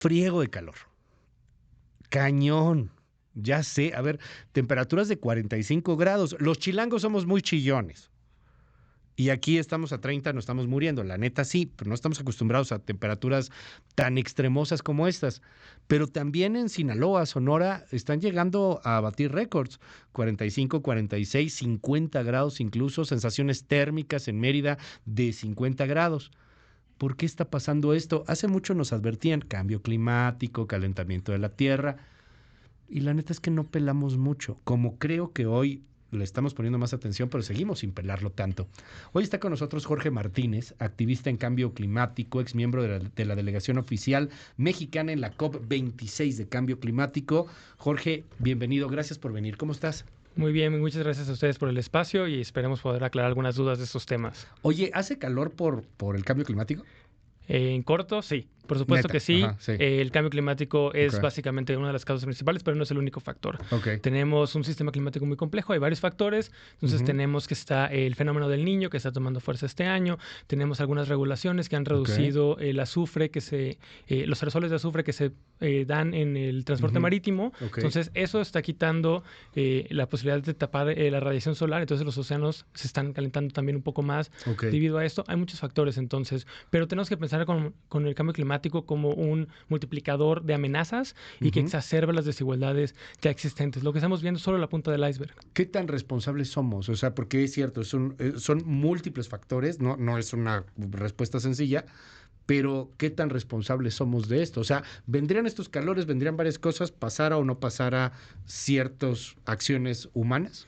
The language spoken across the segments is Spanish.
friego de calor. Cañón. Ya sé, a ver, temperaturas de 45 grados. Los chilangos somos muy chillones. Y aquí estamos a 30, nos estamos muriendo. La neta sí, pero no estamos acostumbrados a temperaturas tan extremosas como estas. Pero también en Sinaloa, Sonora, están llegando a batir récords. 45, 46, 50 grados incluso, sensaciones térmicas en Mérida de 50 grados. ¿Por qué está pasando esto? Hace mucho nos advertían cambio climático, calentamiento de la tierra, y la neta es que no pelamos mucho, como creo que hoy le estamos poniendo más atención, pero seguimos sin pelarlo tanto. Hoy está con nosotros Jorge Martínez, activista en cambio climático, ex miembro de la delegación oficial mexicana en la COP26 de cambio climático. Jorge, bienvenido, gracias por venir. ¿Cómo estás? Muy bien, muchas gracias a ustedes por el espacio y esperemos poder aclarar algunas dudas de estos temas. Oye, ¿hace calor por el cambio climático? En corto, sí. Por supuesto Neta, que sí. ajá, sí. El cambio climático es Ok. básicamente una de las causas principales, pero no es el único factor. Ok. Tenemos un sistema climático muy complejo, hay varios factores. Entonces tenemos que está el fenómeno del Niño, que está tomando fuerza este año. Tenemos algunas regulaciones que han reducido el azufre, los aerosoles de azufre que se dan en el transporte marítimo. Ok. Entonces eso está quitando la posibilidad de tapar la radiación solar. Entonces los océanos se están calentando también un poco más. Ok. Debido a esto, hay muchos factores entonces, pero tenemos que pensar con el cambio climático como un multiplicador de amenazas y que exacerba las desigualdades ya existentes. Lo que estamos viendo es solo la punta del iceberg. ¿Qué tan responsables somos? O sea, porque es cierto, son múltiples factores, no es una respuesta sencilla, pero ¿qué tan responsables somos de esto? O sea, ¿vendrían estos calores, vendrían varias cosas, pasara o no pasara ciertas acciones humanas?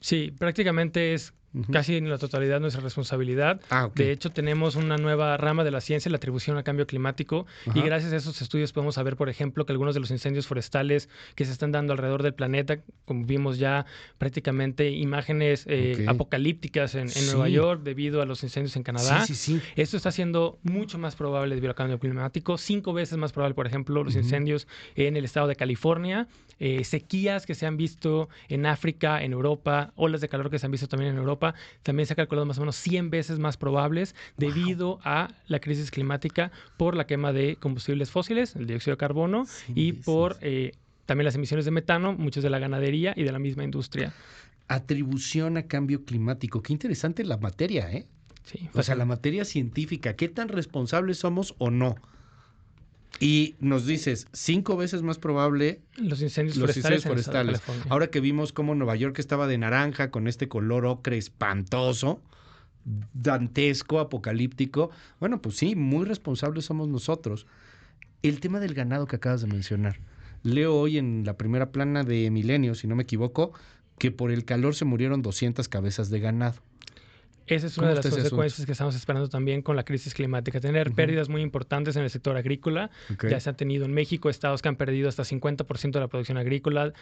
Sí, prácticamente es casi en la totalidad nuestra responsabilidad. Ah, ok. De hecho, tenemos una nueva rama de la ciencia, la atribución al cambio climático, y gracias a esos estudios podemos saber, por ejemplo, que algunos de los incendios forestales que se están dando alrededor del planeta, como vimos ya prácticamente imágenes apocalípticas en Nueva York debido a los incendios en Canadá. Sí. Esto está siendo mucho más probable debido al cambio climático, 5 veces más probable, por ejemplo, los incendios en el estado de California, sequías que se han visto en África, en Europa, olas de calor que se han visto también en Europa, también se ha calculado más o menos 100 veces más probables debido a la crisis climática por la quema de combustibles fósiles, el dióxido de carbono, y por también las emisiones de metano, muchas de la ganadería y de la misma industria. Atribución a cambio climático. Qué interesante la materia, ¿eh? Sí, o sea, la materia científica. ¿Qué tan responsables somos o no? Y nos dices, 5 veces más probable los incendios forestales. Ahora que vimos cómo Nueva York estaba de naranja con este color ocre espantoso, dantesco, apocalíptico, bueno, pues sí, muy responsables somos nosotros. El tema del ganado que acabas de mencionar. Leo hoy en la primera plana de Milenio, si no me equivoco, que por el calor se murieron 200 cabezas de ganado. Esa es una de las consecuencias que estamos esperando también con la crisis climática. Tener pérdidas muy importantes en el sector agrícola. Ya se han tenido en México estados que han perdido hasta 50% de la producción agrícola,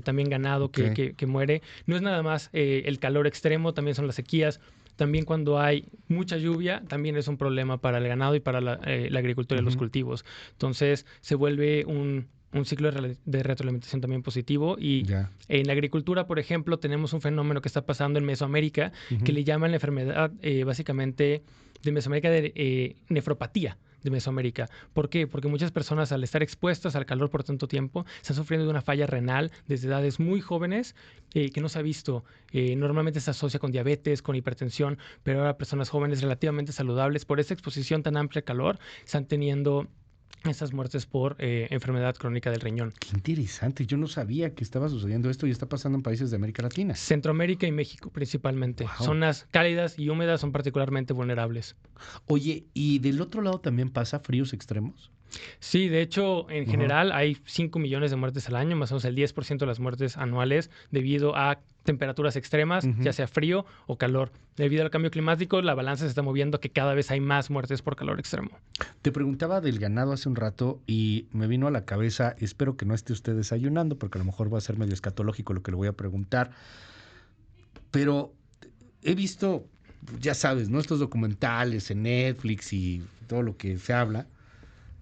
también ganado que muere. No es nada más el calor extremo, también son las sequías. También cuando hay mucha lluvia, también es un problema para el ganado y para la agricultura y los cultivos. Entonces se vuelve un ciclo de retroalimentación también positivo. Y en la agricultura, por ejemplo, tenemos un fenómeno que está pasando en Mesoamérica que le llaman la enfermedad básicamente de Mesoamérica de nefropatía de Mesoamérica. ¿Por qué? Porque muchas personas al estar expuestas al calor por tanto tiempo están sufriendo de una falla renal desde edades muy jóvenes que no se ha visto. Normalmente se asocia con diabetes, con hipertensión, pero ahora personas jóvenes relativamente saludables por esta exposición tan amplia al calor están teniendo estas muertes por enfermedad crónica del riñón. Qué interesante. Yo no sabía que estaba sucediendo esto y está pasando en países de América Latina. Centroamérica y México principalmente. Wow. Zonas cálidas y húmedas son particularmente vulnerables. Oye, ¿y del otro lado también pasa fríos extremos? Sí, de hecho, en general hay 5 millones de muertes al año, más o menos el 10% de las muertes anuales debido a temperaturas extremas, ya sea frío o calor. Debido al cambio climático, la balanza se está moviendo que cada vez hay más muertes por calor extremo. Te preguntaba del ganado hace un rato y me vino a la cabeza, espero que no esté usted desayunando, porque a lo mejor va a ser medio escatológico lo que le voy a preguntar, pero he visto, ya sabes, ¿no? Estos documentales en Netflix y todo lo que se habla,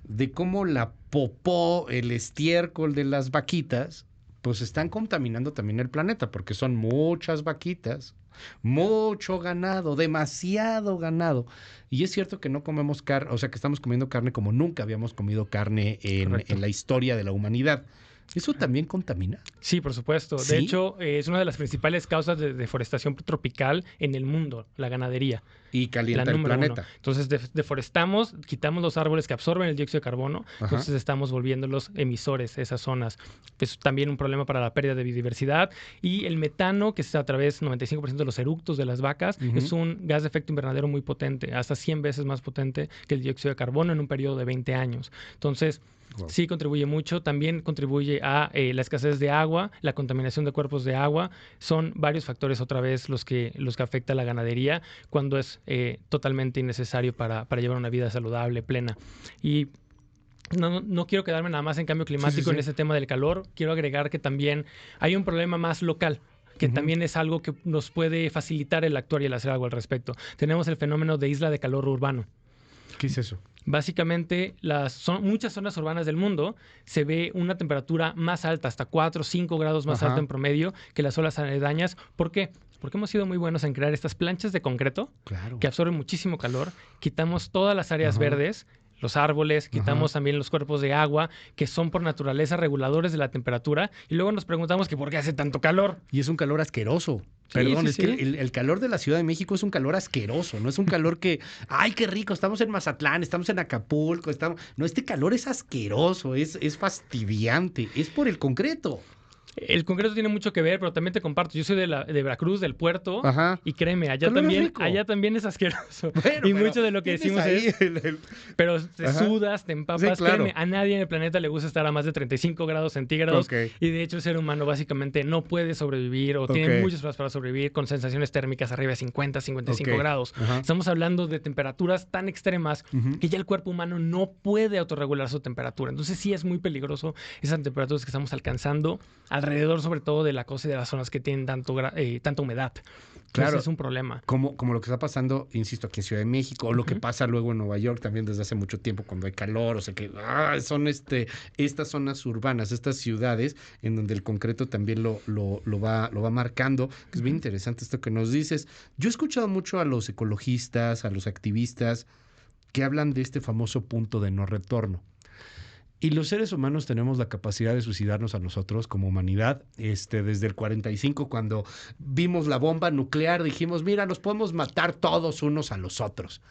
de cómo la popó, el estiércol de las vaquitas, pues están contaminando también el planeta, porque son muchas vaquitas mucho ganado, demasiado ganado. Y es cierto que no comemos carne, o sea, que estamos comiendo carne como nunca habíamos comido carne en la historia de la humanidad. ¿Eso también contamina? Sí, por supuesto. ¿Sí? De hecho, es una de las principales causas de deforestación tropical en el mundo, la ganadería. Y calienta el planeta. 1. Entonces, deforestamos, quitamos los árboles que absorben el dióxido de carbono, entonces estamos volviéndolos emisores, esas zonas. Es también un problema para la pérdida de biodiversidad. Y el metano, que es a través del 95% de los eructos de las vacas, es un gas de efecto invernadero muy potente, hasta 100 veces más potente que el dióxido de carbono en un periodo de 20 años. Entonces, sí contribuye mucho. También contribuye a la escasez de agua, la contaminación de cuerpos de agua. Son varios factores otra vez los que afecta a la ganadería cuando es totalmente innecesario para llevar una vida saludable, plena. Y no quiero quedarme nada más en cambio climático en ese tema del calor. Quiero agregar que también hay un problema más local, que también es algo que nos puede facilitar el actuar y el hacer algo al respecto. Tenemos el fenómeno de isla de calor urbano. ¿Qué es eso? Básicamente, muchas zonas urbanas del mundo se ve una temperatura más alta, hasta 4 o 5 grados más alta en promedio que las zonas aledañas. ¿Por qué? Porque hemos sido muy buenos en crear estas planchas de concreto que absorben muchísimo calor. Quitamos todas las áreas verdes, los árboles, quitamos también los cuerpos de agua, que son por naturaleza reguladores de la temperatura, y luego nos preguntamos que por qué hace tanto calor. Y es un calor asqueroso. Perdón, es que el calor de la Ciudad de México es un calor asqueroso, no es un calor que, ¡ay, qué rico! Estamos en Mazatlán, estamos en Acapulco, No, este calor es asqueroso, es fastidiante, es por el concreto. El concreto tiene mucho que ver, pero también te comparto. Yo soy de Veracruz, del puerto, y créeme, allá también es asqueroso. Bueno, y mucho de lo que decimos es... Pero te sudas, te empapas. Créeme, a nadie en el planeta le gusta estar a más de 35 grados centígrados. Y de hecho el ser humano básicamente no puede sobrevivir o tiene muchos problemas para sobrevivir con sensaciones térmicas arriba de 50, 55 grados. Estamos hablando de temperaturas tan extremas que ya el cuerpo humano no puede autorregular su temperatura. Entonces sí es muy peligroso esas temperaturas que estamos alcanzando alrededor sobre todo de la costa y de las zonas que tienen tanta humedad. Claro, es un problema. Como lo que está pasando, insisto, aquí en Ciudad de México, o lo que pasa luego en Nueva York también desde hace mucho tiempo cuando hay calor, o sea que son estas zonas urbanas, estas ciudades en donde el concreto también lo va marcando. Es bien interesante esto que nos dices. Yo he escuchado mucho a los ecologistas, a los activistas que hablan de este famoso punto de no retorno. Y los seres humanos tenemos la capacidad de suicidarnos a nosotros como humanidad. Desde el 45, cuando vimos la bomba nuclear, dijimos, mira, nos podemos matar todos unos a los otros.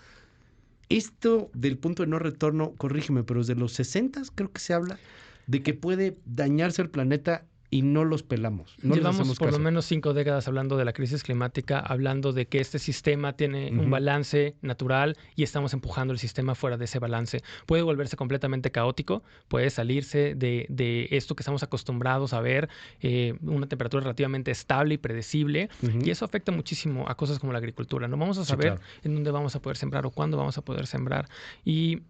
Esto del punto de no retorno, corrígeme, pero desde los 60 creo que se habla de que puede dañarse el planeta y no los pelamos. No Llevamos por lo menos 5 décadas hablando de la crisis climática, hablando de que este sistema tiene un balance natural y estamos empujando el sistema fuera de ese balance. Puede volverse completamente caótico, puede salirse de esto que estamos acostumbrados a ver, una temperatura relativamente estable y predecible, y eso afecta muchísimo a cosas como la agricultura. No vamos a saber en dónde vamos a poder sembrar o cuándo vamos a poder sembrar. Y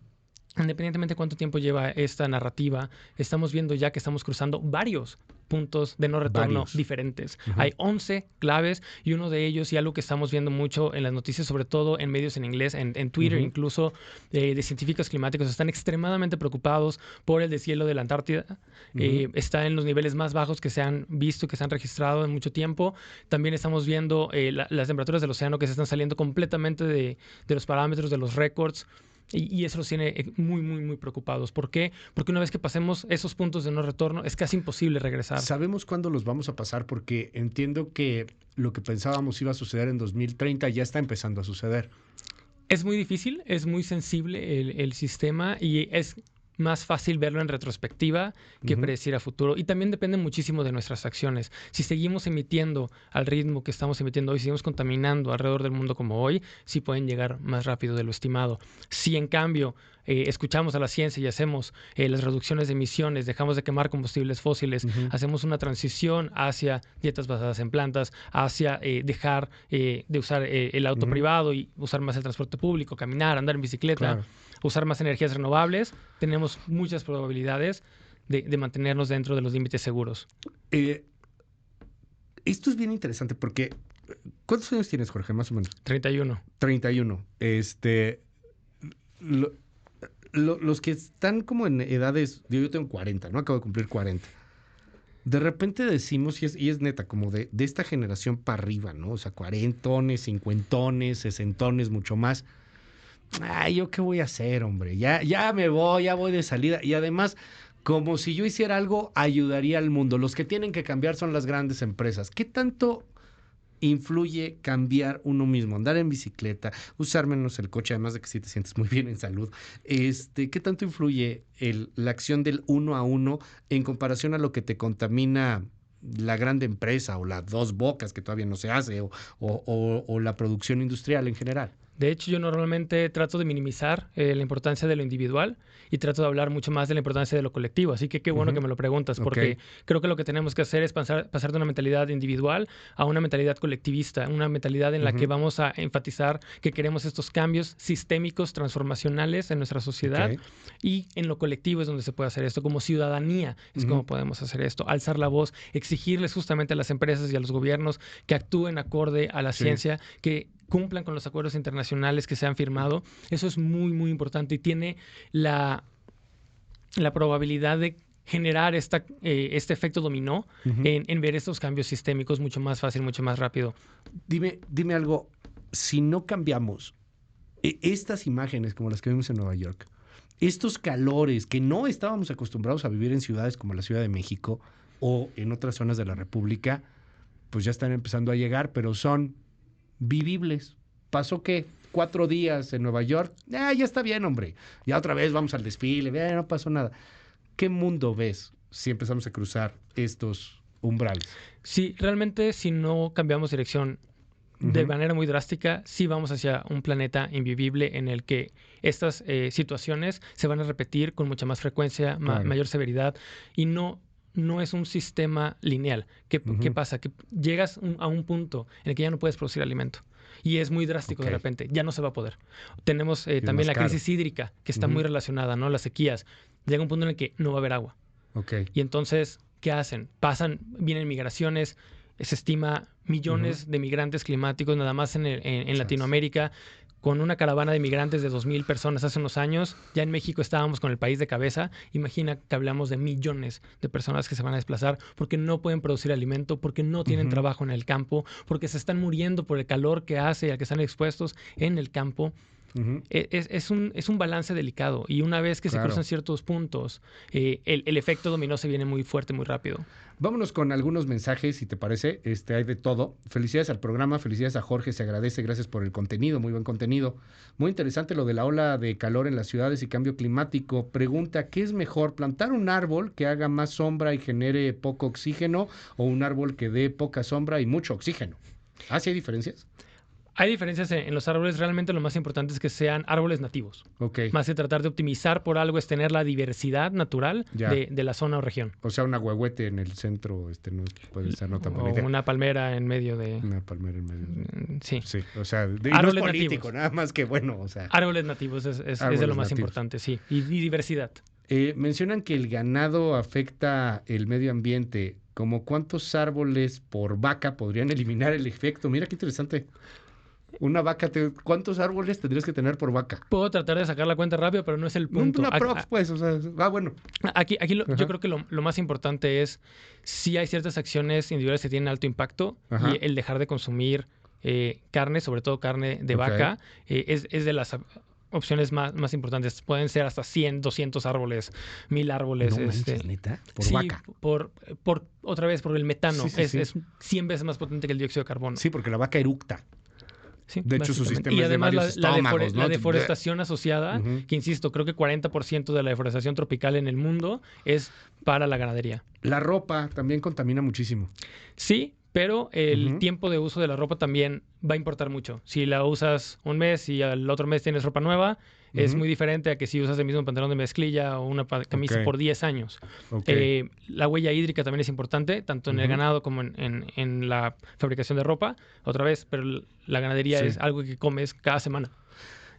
independientemente de cuánto tiempo lleva esta narrativa, estamos viendo ya que estamos cruzando varios puntos de no retorno diferentes. Hay 11 claves y uno de ellos, y algo que estamos viendo mucho en las noticias, sobre todo en medios en inglés, en Twitter incluso, de científicos climáticos, están extremadamente preocupados por el deshielo de la Antártida. Está en los niveles más bajos que se han visto, que se han registrado en mucho tiempo. También estamos viendo las temperaturas del océano que se están saliendo completamente de los parámetros, de los récords. Y eso los tiene muy, muy, muy preocupados. ¿Por qué? Porque una vez que pasemos esos puntos de no retorno, es casi imposible regresar. ¿Sabemos cuándo los vamos a pasar? Porque entiendo que lo que pensábamos iba a suceder en 2030 ya está empezando a suceder. Es muy difícil, es muy sensible el sistema y es más fácil verlo en retrospectiva que predecir a futuro. Y también depende muchísimo de nuestras acciones. Si seguimos emitiendo al ritmo que estamos emitiendo hoy, seguimos contaminando alrededor del mundo como hoy, sí pueden llegar más rápido de lo estimado. Si en cambio escuchamos a la ciencia y hacemos las reducciones de emisiones, dejamos de quemar combustibles fósiles, hacemos una transición hacia dietas basadas en plantas, hacia dejar de usar el auto privado y usar más el transporte público, caminar, andar en bicicleta, usar más energías renovables, tenemos muchas probabilidades de mantenernos dentro de los límites seguros. Esto es bien interesante porque... ¿Cuántos años tienes, Jorge, más o menos? 31. 31. Los que están como en edades... Yo tengo 40, ¿no? Acabo de cumplir 40. De repente decimos, y es neta, como de esta generación para arriba, ¿no? O sea, cuarentones, cincuentones, sesentones, mucho más. Ay, ¿yo qué voy a hacer, hombre? Ya me voy, ya voy de salida. Y además, como si yo hiciera algo, ayudaría al mundo. Los que tienen que cambiar son las grandes empresas. ¿Qué tanto influye cambiar uno mismo? Andar en bicicleta, usar menos el coche, además de que sí te sientes muy bien en salud. ¿Qué tanto influye la acción del uno a uno en comparación a lo que te contamina la grande empresa o las dos bocas que todavía no se hace o la producción industrial en general? De hecho, yo normalmente trato de minimizar la importancia de lo individual y trato de hablar mucho más de la importancia de lo colectivo. Así que qué bueno que me lo preguntas, porque creo que lo que tenemos que hacer es pasar de una mentalidad individual a una mentalidad colectivista, una mentalidad en la que vamos a enfatizar que queremos estos cambios sistémicos, transformacionales en nuestra sociedad, y en lo colectivo es donde se puede hacer esto. Como ciudadanía es como podemos hacer esto, alzar la voz, exigirles justamente a las empresas y a los gobiernos que actúen acorde a la ciencia, que cumplan con los acuerdos internacionales que se han firmado. Eso es muy, muy importante y tiene la probabilidad de generar este efecto dominó en ver estos cambios sistémicos mucho más fácil, mucho más rápido. Dime algo, si no cambiamos estas imágenes como las que vimos en Nueva York, estos calores que no estábamos acostumbrados a vivir en ciudades como la Ciudad de México o en otras zonas de la República, pues ya están empezando a llegar, pero son vivibles. ¿Pasó qué? 4 días en Nueva York. Ya está bien, hombre. Ya otra vez vamos al desfile. No pasó nada. ¿Qué mundo ves si empezamos a cruzar estos umbrales? Sí, realmente si no cambiamos dirección de manera muy drástica, sí vamos hacia un planeta invivible en el que estas situaciones se van a repetir con mucha más frecuencia, mayor severidad, y no es un sistema lineal. ¿Qué pasa? Que llegas a un punto en el que ya no puedes producir alimento. Y es muy drástico de repente. Ya no se va a poder. Tenemos también la crisis hídrica, que está muy relacionada, ¿no? Las sequías. Llega un punto en el que no va a haber agua. Y entonces, ¿qué hacen? Vienen migraciones. Se estima millones de migrantes climáticos nada más en Latinoamérica. Con una caravana de migrantes de 2,000 personas hace unos años, ya en México estábamos con el país de cabeza. Imagina que hablamos de millones de personas que se van a desplazar porque no pueden producir alimento, porque no tienen trabajo en el campo, porque se están muriendo por el calor que hace y al que están expuestos en el campo. Es un balance delicado, y una vez que se cruzan ciertos puntos, el efecto dominó se viene muy fuerte, muy rápido. Vámonos con algunos mensajes, si te parece. Hay de todo. Felicidades al programa, felicidades a Jorge, se agradece, gracias por el contenido, muy buen contenido. Muy interesante lo de la ola de calor en las ciudades y cambio climático. Pregunta, ¿qué es mejor, plantar un árbol que haga más sombra y genere poco oxígeno, o un árbol que dé poca sombra y mucho oxígeno? ¿Sí hay diferencias? Hay diferencias en los árboles. Realmente lo más importante es que sean árboles nativos. Más que tratar de optimizar por algo, es tener la diversidad natural de la zona o región. O sea, un ahuehuete en el centro no puede ser no tan buena idea. O una palmera en medio de... Una palmera en medio. Sí. O sea, no es político, nativos. Nada más que bueno, o sea... Árboles nativos es de lo más importante, sí. Y diversidad. Mencionan que el ganado afecta el medio ambiente. ¿Cómo cuántos árboles por vaca podrían eliminar el efecto? Mira qué interesante. Una vaca, ¿cuántos árboles tendrías que tener por vaca? Puedo tratar de sacar la cuenta rápido, pero no es el punto. Una prox, pues, o sea, bueno. Aquí yo creo que lo más importante es si hay ciertas acciones individuales que tienen alto impacto, y el dejar de consumir carne, sobre todo carne de vaca, es de las opciones más importantes. Pueden ser hasta 100, 200 árboles, 1,000 árboles. No manches, ¿neta? Por vaca. Otra vez, por el metano. Es 100 veces más potente que el dióxido de carbono. Sí, porque la vaca eructa. Sí, de hecho, su sistema y es de varios estómagos, ¿no? La deforestación asociada, que insisto, creo que 40% de la deforestación tropical en el mundo es para la ganadería. La ropa también contamina muchísimo. Sí, pero el tiempo de uso de la ropa también va a importar mucho. Si la usas un mes y al otro mes tienes ropa nueva, es muy diferente a que si usas el mismo pantalón de mezclilla o una camisa por 10 años. La huella hídrica también es importante, tanto en el ganado como en la fabricación de ropa. Otra vez, pero la ganadería es algo que comes cada semana,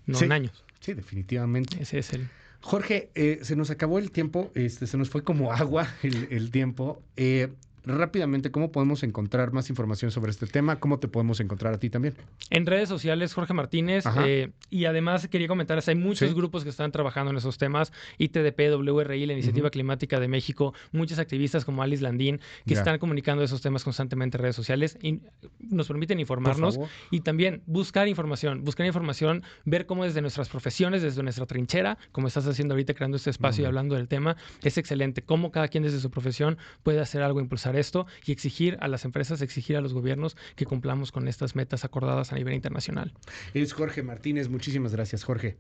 no en años. Sí, definitivamente. Ese es el... Jorge, se nos acabó el tiempo, se nos fue como agua el tiempo. rápidamente, ¿cómo podemos encontrar más información sobre este tema? ¿Cómo te podemos encontrar a ti también? En redes sociales, Jorge Martínez. Y además quería comentar, hay muchos grupos que están trabajando en esos temas. ITDP, WRI, la Iniciativa Climática de México, muchos activistas como Alice Landín, que están comunicando esos temas constantemente en redes sociales y nos permiten informarnos y también buscar información, ver cómo desde nuestras profesiones, desde nuestra trinchera, como estás haciendo ahorita creando este espacio y hablando del tema, es excelente. Cómo cada quien desde su profesión puede hacer algo, impulsar esto y exigir a las empresas, exigir a los gobiernos que cumplamos con estas metas acordadas a nivel internacional. Es Jorge Martínez. Muchísimas gracias, Jorge.